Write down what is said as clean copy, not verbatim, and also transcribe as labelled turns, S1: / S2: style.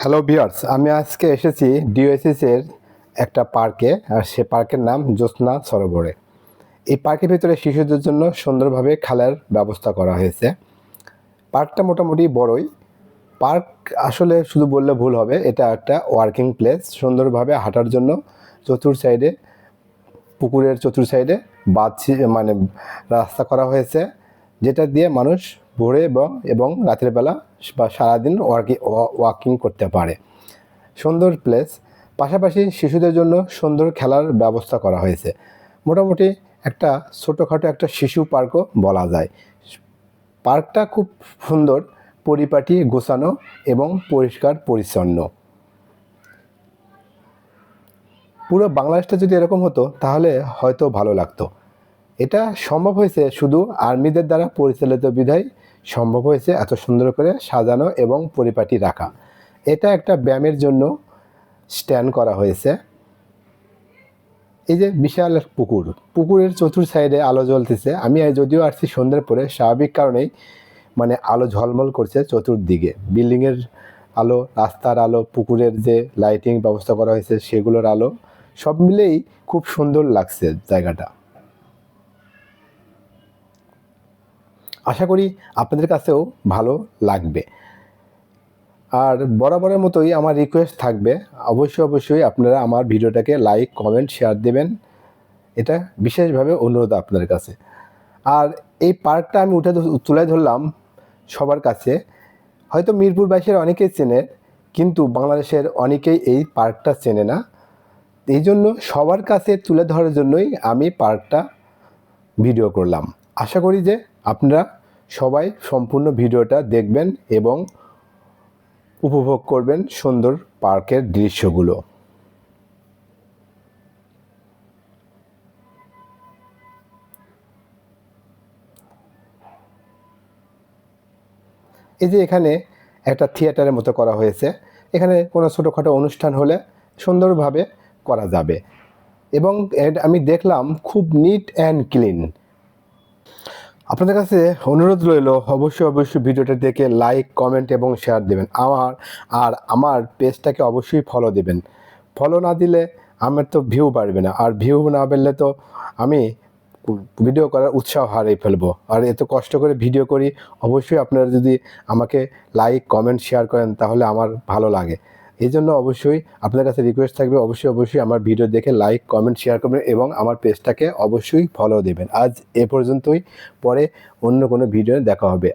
S1: Hello viewers, আমি আজকে এসেছি ডিওএসএস এর একটা পার্কে। আর সে পার্কের নাম জ্যোৎস্না সরোবরে। এই পার্কের ভিতরে শিশুদের জন্য সুন্দরভাবে খেলার ব্যবস্থা করা হয়েছে। পার্কটা মোটামুটি বড়ই। পার্ক আসলে শুধু বললে ভুল হবে, এটা একটা ওয়ার্কিং প্লেস। সুন্দরভাবে হাঁটার জন্য চতুর সাইডে, পুকুরের চতুর সাইডে মানে রাস্তা করা হয়েছে, যেটা দিয়ে মানুষ ভোরে এবং রাতের বেলা বা সারাদিন ওয়াকিং করতে পারে। সুন্দর প্লেস। পাশাপাশি শিশুদের জন্য সুন্দর খেলার ব্যবস্থা করা হয়েছে। মোটামুটি একটা ছোটোখাটো একটা শিশু পার্কও বলা যায়। পার্কটা খুব সুন্দর, পরিপাটি, গোছানো এবং পরিষ্কার পরিচ্ছন্ন। পুরো বাংলাদেশটা যদি এরকম হতো তাহলে হয়তো ভালো লাগতো। এটা সম্ভব হয়েছে শুধু আর্মিদের দ্বারা পরিচালিত বিধায় সম্ভব হয়েছে এত সুন্দর করে সাজানো এবং পরিপাটি রাখা। এটা একটা ব্যায়ামের জন্য স্ট্যান্ড করা হয়েছে। এই যে বিশাল পুকুর, পুকুরের চতুর সাইডে আলো জ্বলতেছে। আমি যদিও আসছি সন্ধ্যের পরে, স্বাভাবিক কারণেই মানে আলো ঝলমল করছে চতুর্দিকে। বিল্ডিংয়ের আলো, রাস্তার আলো, পুকুরের যে লাইটিং ব্যবস্থা করা হয়েছে সেগুলোর আলো, সব মিলেই খুব সুন্দর লাগছে জায়গাটা। আশা করি আপনাদের কাছেও ভালো লাগবে। আর বরাবরের মতোই আমার রিকোয়েস্ট থাকবে, অবশ্যই আপনারা আমার ভিডিওটাকে লাইক, কমেন্ট, শেয়ার দেবেন। এটা বিশেষভাবে অনুরোধ আপনাদের কাছে। আর এই পার্কটা আমি তুলে ধরলাম সবার কাছে। হয়তো মিরপুরবাসীর অনেকেই চেনে, কিন্তু বাংলাদেশের অনেকেই এই পার্কটা চেনে না। এই জন্য সবার কাছে তুলে ধরার জন্যই আমি পার্কটা ভিডিও করলাম। আশা করি যে আপনারা সবাই সম্পূর্ণ ভিডিওটা দেখবেন এবং উপভোগ করবেন সুন্দর পার্কের দৃশ্যগুলো। এই যে এখানে একটা থিয়েটারের মতো করা হয়েছে। এখানে কোনো ছোটোখাটো অনুষ্ঠান হলে সুন্দরভাবে করা যাবে। এবং আমি দেখলাম খুব নিট অ্যান্ড ক্লিন। আপনাদের কাছে অনুরোধ রইল, অবশ্যই ভিডিওটা দেখে লাইক, কমেন্ট এবং শেয়ার দেবেন। আমার পেজটাকে অবশ্যই ফলো দেবেন। ফলো না দিলে আমার তো ভিউ বাড়বে না, আর ভিউ না বাড়লে তো আমি ভিডিও করার উৎসাহ হারিয়ে ফেলবো। আর এত কষ্ট করে ভিডিও করি, অবশ্যই আপনারা যদি আমাকে লাইক, কমেন্ট, শেয়ার করেন তাহলে আমার ভালো লাগে। এই জন্য অবশ্যই আপনার কাছে রিকোয়েস্ট থাকবে, অবশ্যই আমার ভিডিও দেখে লাইক, কমেন্ট, শেয়ার করবেন এবং আমার পেজটাকে অবশ্যই ফলো দেবেন। আজ এ পর্যন্তই, পরে অন্য কোনো ভিডিও দেখা হবে।